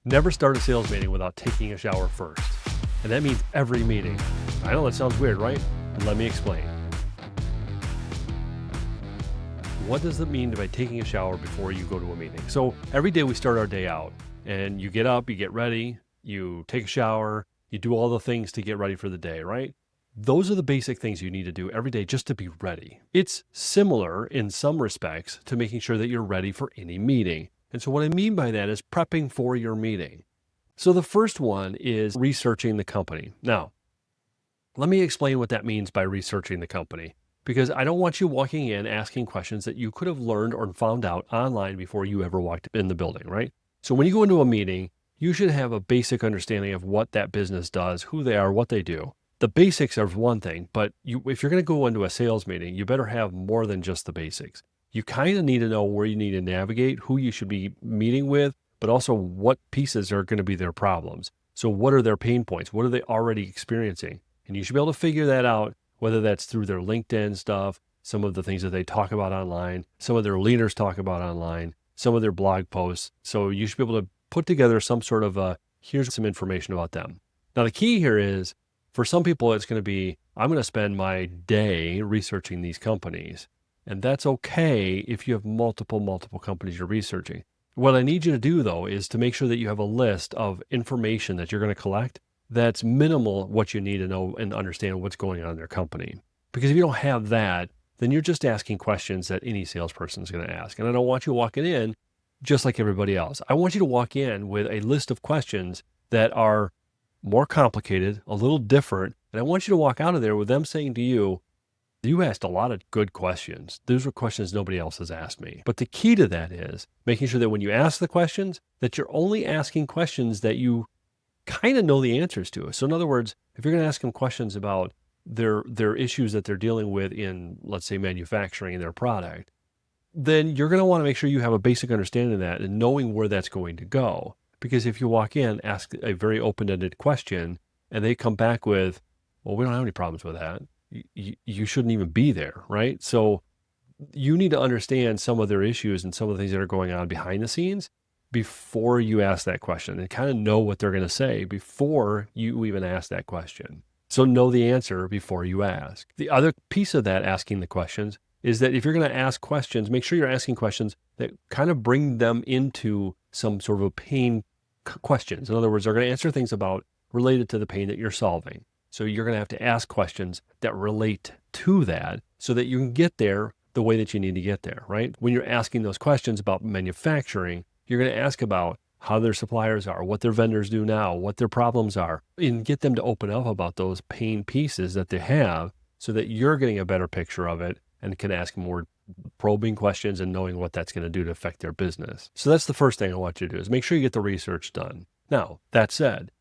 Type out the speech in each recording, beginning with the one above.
Never start a sales meeting without taking a shower first. And that means every meeting. I know that sounds weird, right? Let me explain. What does it mean by taking a shower before you go to a meeting? So every day we start our day out and you get up, you get ready, you take a shower, you do all the things to get ready for the day, right? Those are the basic things you need to do every day just to be ready. It's similar in some respects to making sure that you're ready for any meeting. And so what I mean by that is prepping for your meeting. So the first one is researching the company. Now, let me explain what that means by researching the company, because I don't want you walking in asking questions that you could have learned or found out online before you ever walked in the building, right? So when you go into a meeting, you should have a basic understanding of what that business does, who they are, what they do. The basics are one thing, but if you're going to go into a sales meeting, you better have more than just the basics. You kind of need to know where you need to navigate, who you should be meeting with, but also what pieces are going to be their problems. So what are their pain points? What are they already experiencing? And you should be able to figure that out, whether that's through their LinkedIn stuff, some of the things that they talk about online, some of their leaders talk about online, some of their blog posts. So you should be able to put together some sort of here's some information about them. Now, the key here is, for some people, it's going to be, I'm going to spend my day researching these companies. And that's okay if you have multiple companies you're researching. What I need you to do, though, is to make sure that you have a list of information that you're going to collect that's minimal what you need to know and understand what's going on in their company. Because if you don't have that, then you're just asking questions that any salesperson is going to ask. And I don't want you walking in just like everybody else. I want you to walk in with a list of questions that are more complicated, a little different. And I want you to walk out of there with them saying to you, you asked a lot of good questions. Those are questions nobody else has asked me. But the key to that is making sure that when you ask the questions, that you're only asking questions that you kind of know the answers to. So in other words, if you're going to ask them questions about their issues that they're dealing with in, let's say, manufacturing their product, then you're going to want to make sure you have a basic understanding of that and knowing where that's going to go. Because if you walk in, ask a very open-ended question, and they come back with, well, we don't have any problems with that, you shouldn't even be there, right? So you need to understand some of their issues and some of the things that are going on behind the scenes before you ask that question, and kind of know what they're going to say before you even ask that question. So know the answer before you ask. The other piece of that, asking the questions, is that if you're going to ask questions, make sure you're asking questions that kind of bring them into some sort of a pain questions. In other words, they're going to answer things about related to the pain that you're solving. So you're going to have to ask questions that relate to that so that you can get there the way that you need to get there, right? When you're asking those questions about manufacturing, you're going to ask about how their suppliers are, what their vendors do now, what their problems are, and get them to open up about those pain pieces that they have so that you're getting a better picture of it and can ask more probing questions and knowing what that's going to do to affect their business. So that's the first thing I want you to do, is make sure you get the research done. Now, that said,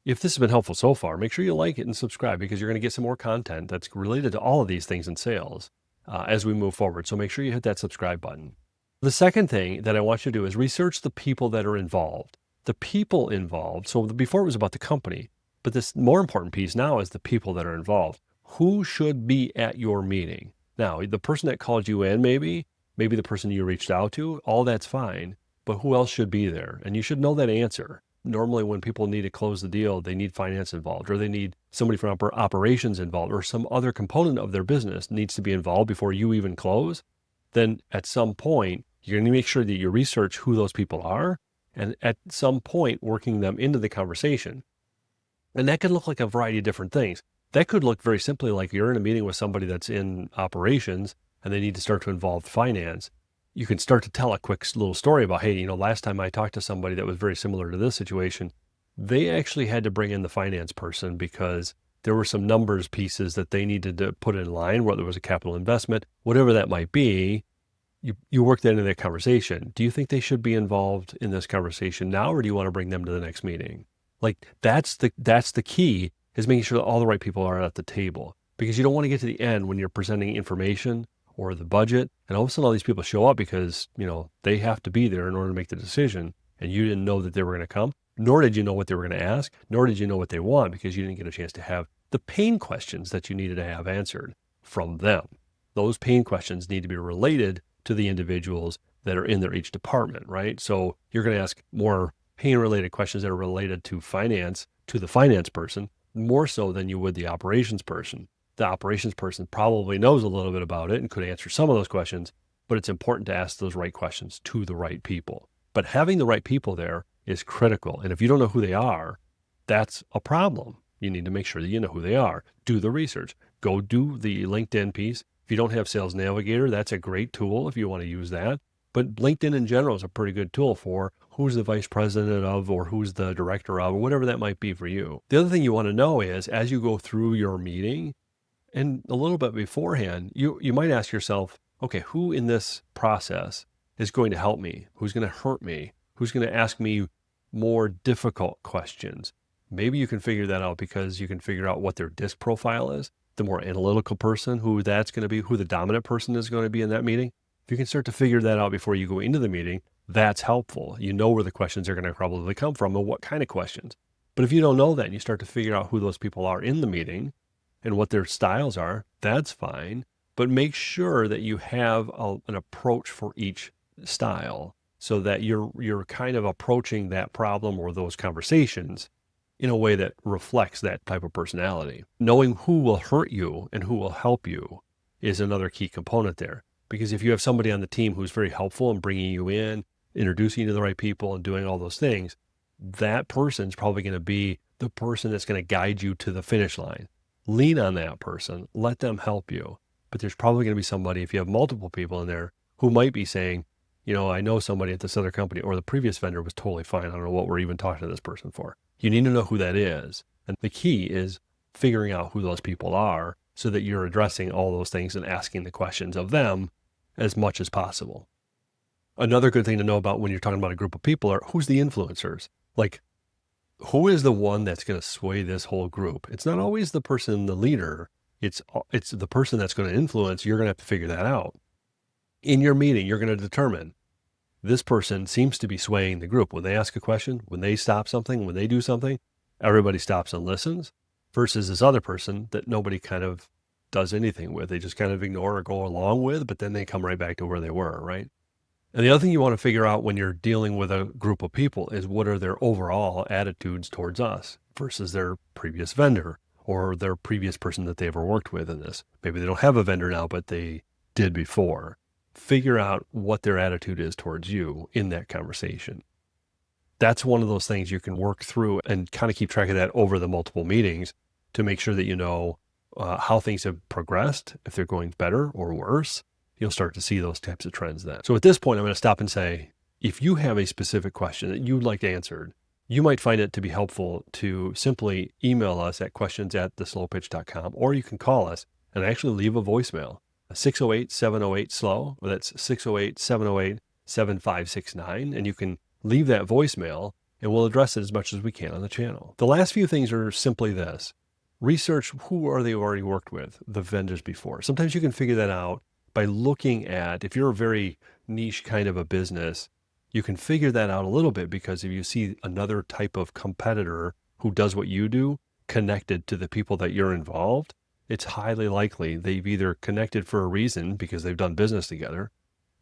if this has been helpful so far, make sure you like it and subscribe, because you're going to get some more content that's related to all of these things in sales as we move forward. So make sure you hit that subscribe button. The second thing that I want you to do is research the people that are involved. The people involved. So before it was about the company, but this more important piece now is the people that are involved. Who should be at your meeting? Now, the person that called you in, maybe the person you reached out to, all that's fine, but who else should be there? And you should know that answer. Normally when people need to close the deal, they need finance involved, or they need somebody from operations involved, or some other component of their business needs to be involved before you even close. Then at some point, you're going to make sure that you research who those people are, and at some point working them into the conversation. And that can look like a variety of different things. That could look very simply like you're in a meeting with somebody that's in operations and they need to start to involve finance. You can start to tell a quick little story about, hey, last time I talked to somebody that was very similar to this situation, they actually had to bring in the finance person because there were some numbers pieces that they needed to put in line, whether it was a capital investment, whatever that might be. You work that into that conversation. Do you think they should be involved in this conversation now, or do you want to bring them to the next meeting? Like that's the key, is making sure that all the right people are at the table, because you don't want to get to the end when you're presenting information or the budget, and all of a sudden all these people show up because, they have to be there in order to make the decision, and you didn't know that they were going to come, nor did you know what they were going to ask, nor did you know what they want, because you didn't get a chance to have the pain questions that you needed to have answered from them. Those pain questions need to be related to the individuals that are in their each department, right? So you're going to ask more, campaign-related questions that are related to finance to the finance person, more so than you would the operations person. The operations person probably knows a little bit about it and could answer some of those questions, but it's important to ask those right questions to the right people. But having the right people there is critical. And if you don't know who they are, that's a problem. You need to make sure that you know who they are. Do the research. Go do the LinkedIn piece. If you don't have Sales Navigator, that's a great tool if you want to use that. But LinkedIn in general is a pretty good tool for who's the vice president of, or who's the director of, or whatever that might be for you. The other thing you want to know is, as you go through your meeting and a little bit beforehand, you might ask yourself, okay, who in this process is going to help me? Who's going to hurt me? Who's going to ask me more difficult questions? Maybe you can figure that out because you can figure out what their disc profile is, the more analytical person, who that's going to be, who the dominant person is going to be in that meeting. If you can start to figure that out before you go into the meeting, that's helpful. You know where the questions are going to probably come from and what kind of questions. But if you don't know that and you start to figure out who those people are in the meeting and what their styles are, that's fine. But make sure that you have an approach for each style so that you're kind of approaching that problem or those conversations in a way that reflects that type of personality. Knowing who will hurt you and who will help you is another key component there. Because if you have somebody on the team who's very helpful in bringing you in, introducing you to the right people and doing all those things, that person's probably going to be the person that's going to guide you to the finish line. Lean on that person, let them help you. But there's probably going to be somebody, if you have multiple people in there, who might be saying, I know somebody at this other company, or the previous vendor was totally fine. I don't know what we're even talking to this person for. You need to know who that is. And the key is figuring out who those people are so that you're addressing all those things and asking the questions of them as much as possible. Another good thing to know about when you're talking about a group of people are who's the influencers. Like, who is the one that's going to sway this whole group? It's not always the person, the leader. It's the person that's going to influence. You're going to have to figure that out. In your meeting, you're going to determine this person seems to be swaying the group. When they ask a question, when they stop something, when they do something, everybody stops and listens, versus this other person that nobody kind of does anything with. They just kind of ignore or go along with, but then they come right back to where they were, right? And the other thing you want to figure out when you're dealing with a group of people is what are their overall attitudes towards us versus their previous vendor or their previous person that they ever worked with in this. Maybe they don't have a vendor now, but they did before. Figure out what their attitude is towards you in that conversation. That's one of those things you can work through and kind of keep track of that over the multiple meetings to make sure that you know how things have progressed, if they're going better or worse. You'll start to see those types of trends then. So at this point, I'm going to stop and say, if you have a specific question that you'd like answered, you might find it to be helpful to simply email us at questions@theslowpitch.com, or you can call us and actually leave a voicemail. 608-708-SLOW, or that's 608-708-7569. And you can leave that voicemail and we'll address it as much as we can on the channel. The last few things are simply this. Research who are they already worked with, the vendors before. Sometimes you can figure that out by looking at, if you're a very niche kind of a business, you can figure that out a little bit because if you see another type of competitor who does what you do connected to the people that you're involved, it's highly likely they've either connected for a reason because they've done business together,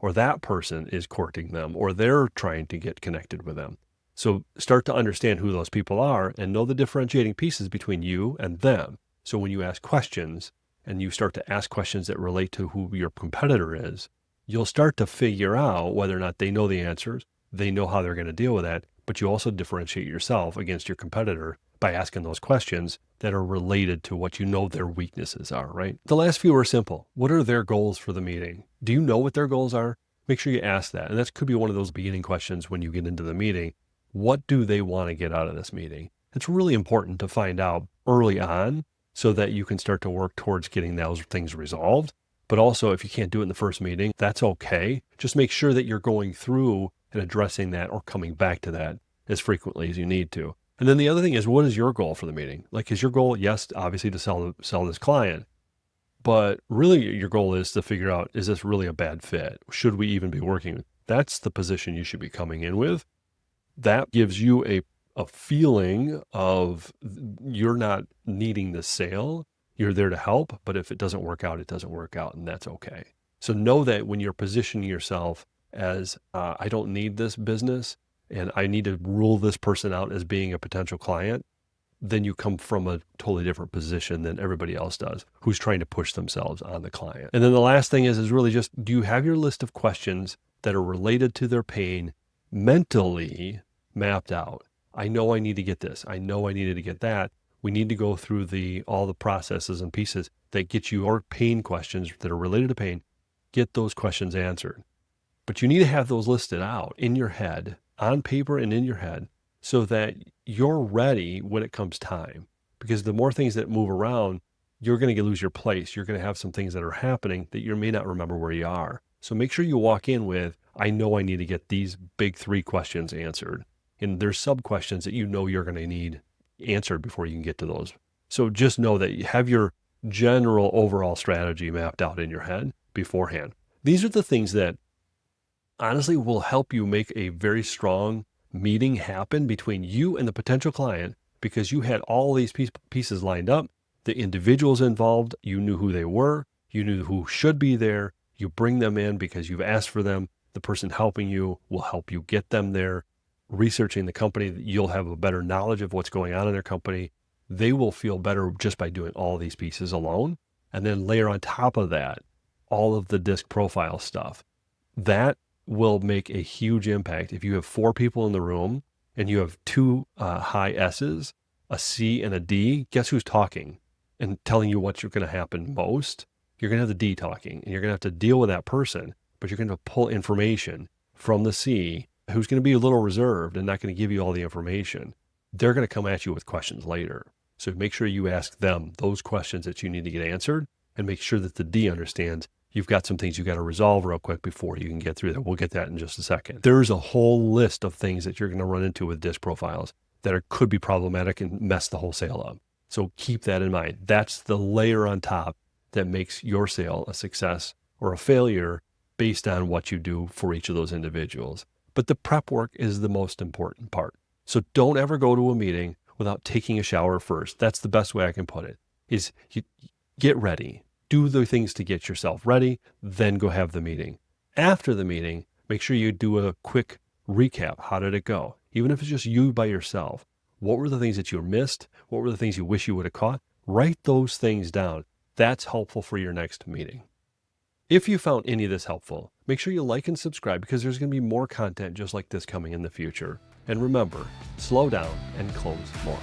or that person is courting them, or they're trying to get connected with them. So start to understand who those people are and know the differentiating pieces between you and them. So when you ask questions and you start to ask questions that relate to who your competitor is, you'll start to figure out whether or not they know the answers, they know how they're going to deal with that, but you also differentiate yourself against your competitor by asking those questions that are related to what you know their weaknesses are, right? The last few are simple. What are their goals for the meeting? Do you know what their goals are? Make sure you ask that. And that could be one of those beginning questions when you get into the meeting. What do they want to get out of this meeting? It's really important to find out early on so that you can start to work towards getting those things resolved. But also, if you can't do it in the first meeting, that's okay. Just make sure that you're going through and addressing that or coming back to that as frequently as you need to. And then the other thing is, what is your goal for the meeting? Like, is your goal, yes, obviously to sell this client, but really your goal is to figure out, is this really a bad fit? Should we even be working? That's the position you should be coming in with. That gives you a feeling of you're not needing the sale. You're there to help, but if it doesn't work out, it doesn't work out, and that's okay. So know that when you're positioning yourself as, I don't need this business, and I need to rule this person out as being a potential client, then you come from a totally different position than everybody else does who's trying to push themselves on the client. And then the last thing is really just, do you have your list of questions that are related to their pain mentally mapped out? I know I need to get this. I know I needed to get that. We need to go through all the processes and pieces that get your pain questions that are related to pain, get those questions answered. But you need to have those listed out in your head, on paper and in your head, so that you're ready when it comes time. Because the more things that move around, you're going to lose your place. You're going to have some things that are happening that you may not remember where you are. So make sure you walk in with, I know I need to get these big 3 questions answered. And there's sub questions that you know you're going to need answered before you can get to those. So just know that you have your general overall strategy mapped out in your head beforehand. These are the things that honestly will help you make a very strong meeting happen between you and the potential client, because you had all these pieces lined up, the individuals involved, you knew who they were, you knew who should be there, you bring them in because you've asked for them, the person helping you will help you get them there. Researching the company, you'll have a better knowledge of what's going on in their company. They will feel better just by doing all these pieces alone. And then layer on top of that, all of the disc profile stuff. That will make a huge impact. If you have 4 people in the room and you have 2 high S's, a C and a D, guess who's talking and telling you what's going to happen most? You're going to have the D talking, and you're going to have to deal with that person, but you're going to pull information from the C, who's going to be a little reserved and not going to give you all the information. They're going to come at you with questions later. So make sure you ask them those questions that you need to get answered, and make sure that the D understands you've got some things you got to resolve real quick before you can get through that. We'll get that in just a second. There's a whole list of things that you're going to run into with disc profiles that could be problematic and mess the whole sale up. So keep that in mind. That's the layer on top that makes your sale a success or a failure based on what you do for each of those individuals. But the prep work is the most important part. So don't ever go to a meeting without taking a shower first. That's the best way I can put it, is you get ready. Do the things to get yourself ready, then go have the meeting. After the meeting, make sure you do a quick recap. How did it go? Even if it's just you by yourself. What were the things that you missed? What were the things you wish you would have caught? Write those things down. That's helpful for your next meeting. If you found any of this helpful, make sure you like and subscribe, because there's going to be more content just like this coming in the future. And remember, slow down and close more.